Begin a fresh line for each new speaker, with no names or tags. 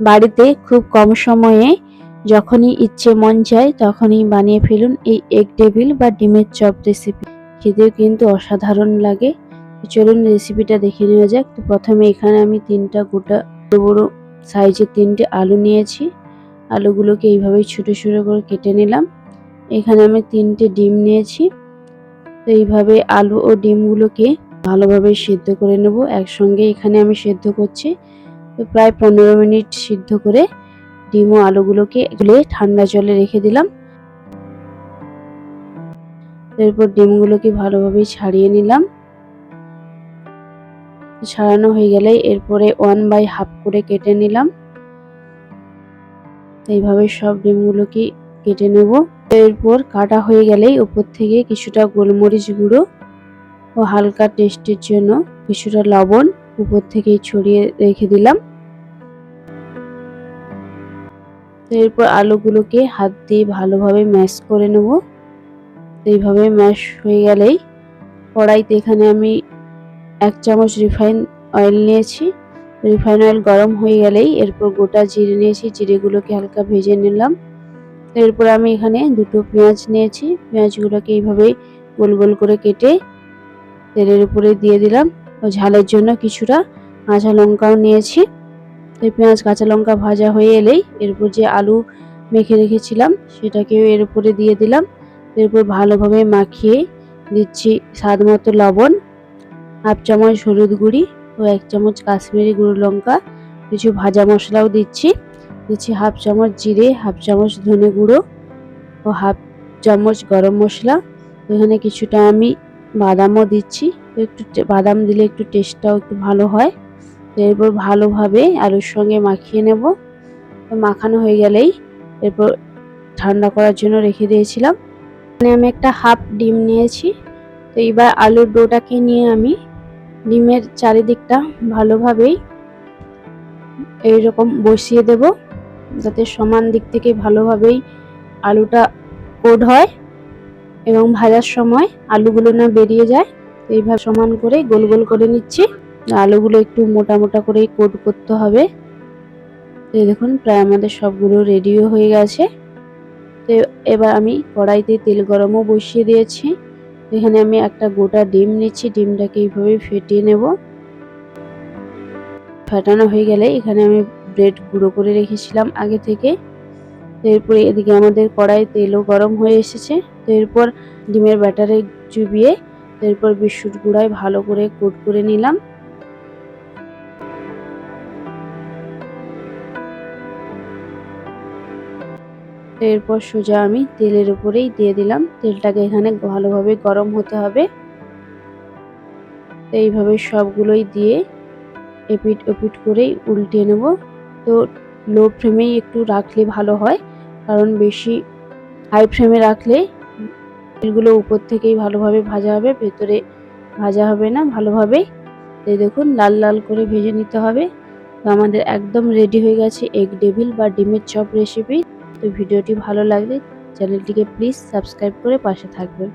বাড়িতে খুব কম সময়ে যখনই ইচ্ছে মন চায় তখনই বানিয়ে ফেলুন এই এগ টেবিল বা ডিমের চপ রেসিপি। খেতেও কিন্তু অসাধারণ লাগে। চলুন রেসিপিটা দেখে নেওয়া যাক। তো প্রথমে এখানে আমি 3টা গোটা বড় বড় সাইজের 3টে আলু নিয়েছি। আলুগুলোকে এইভাবে ছোট ছোট করে কেটে নিলাম। এখানে আমি 3টে ডিম নিয়েছি। তো এইভাবে আলু ও ডিমগুলোকে ভালোভাবে সিদ্ধ করে নেব। একসঙ্গে এখানে আমি সিদ্ধ করছি। তো প্রায় 15 মিনিট সিদ্ধ করে ডিম ও আলুগুলোকে গুলে ঠান্ডা জলে রেখে দিলাম। এরপর ডিমগুলোকে ভালোভাবে ছাড়িয়ে নিলাম। ছাড়ানো হয়ে গেলে এরপরে 1/2 করে কেটে নিলাম। এইভাবে সব ডিমগুলোকে কেটে নেব। এরপর কাটা হয়ে গেলেই উপর থেকে কিছুটা গোলমরিচ গুঁড়ো ও হালকা টেস্টের জন্য কিছুটা লবণ উপর থেকে ছড়িয়ে রেখে দিলাম। এরপর আলুগুলোকে হাত দিয়ে ভালোভাবে ম্যাশ করে নেব। এইভাবে ম্যাশ হয়ে গেলেই কড়াইতে এখানে আমি 1 চামচ রিফাইন অয়েল নিয়েছি। রিফাইন অয়েল গরম হয়ে গেলেই এরপর গোটা জিরে নিয়েছি, জিরেগুলোকে হালকা ভেজে নিলাম। এরপর আমি এখানে 2টো পেঁয়াজ নিয়েছি। পেঁয়াজগুলোকে এইভাবে গোল গোল করে কেটে তেলের উপরে দিয়ে দিলাম। ও ঝালের জন্য কিছুটা কাঁচা লঙ্কাও নিয়েছি। এই পেঁয়াজ কাঁচা লঙ্কা ভাজা হয়ে এলেই এরপর যে আলু মেখে রেখেছিলাম সেটাকেও এর উপরে দিয়ে দিলাম। এরপর ভালোভাবে মাখিয়ে দিচ্ছি স্বাদ মতো লবণ, 1/2 চামচ হলুদ গুঁড়ি ও 1 চামচ কাশ্মীরি গুঁড়ো লঙ্কা, কিছু ভাজা মশলাও দিচ্ছি। 1/2 চামচ জিরে, 1/2 চামচ ধনে গুঁড়ো ও 1/2 চামচ গরম মশলা। এখানে কিছুটা আমি বাদামও দিচ্ছি। একটু বাদাম দিলে একটু টেস্টটাও একটু ভালো হয়। এরপর ভালোভাবে আলুর সঙ্গে মাখিয়ে নেব। মাখানো হয়ে গেলেই এরপর ঠান্ডা করার জন্য রেখে দিয়েছিলাম। এখানে আমি একটা হাফ ডিম নিয়েছি। তো এবার আলুর ডোটাকে নিয়ে আমি ডিমের চারিদিকটা ভালোভাবেই এইরকম বসিয়ে দেব, যাতে সমান দিক থেকে ভালোভাবেই আলুটা কোট হয় এবং ভাজার সময় আলুগুলো না বেরিয়ে যায়। এইভাবে সমান করে গোল গোল করে নিচ্ছি। আলুগুলো একটু মোটা মোটা করেই কোট করতে হবে। এই দেখুন প্রায় আমাদের সবগুলো রেডিও হয়ে গেছে। তো এবার আমি কড়াইতে তেল গরমও বসিয়ে দিয়েছি। এখানে আমি একটা গোটা ডিম নিচ্ছি। ডিমটাকে এইভাবে ফেটিয়ে নেব। ফাটানো হয়ে গেলে এখানে আমি ব্রেড গুঁড়ো করে রেখেছিলাম আগে থেকে। এরপরে এদিকে আমাদের কড়াই তেলও গরম হয়ে এসেছে। তো এরপর ডিমের ব্যাটারে চুবিয়ে এরপর বিস্কুট গুঁড়ায় ভালো করে কোট করে নিলাম। এরপর সোজা আমি তেলের উপরেই দিয়ে দিলাম। তেলটাকে এখানে ভালোভাবে গরম হতে হবে। এইভাবে সবগুলোই দিয়ে এপিট ওপিট করেই উল্টিয়ে নেব। তো লো ফ্লেমেই একটু রাখলে ভালো হয়, কারণ বেশি হাই ফ্লেমে রাখলে তেলগুলো উপর থেকেই ভালোভাবে ভাজা হবে, ভেতরে ভাজা হবে না ভালোভাবে। এই দেখুন লাল লাল করে ভেজে নিতে হবে। তো আমাদের একদম রেডি হয়ে গেছে এগ টেবিল বা ডিমের চপ রেসিপি। তো ভিডিওটি ভালো লাগলে চ্যানেলটিকে প্লিজ সাবস্ক্রাইব করে পাশে থাকবেন।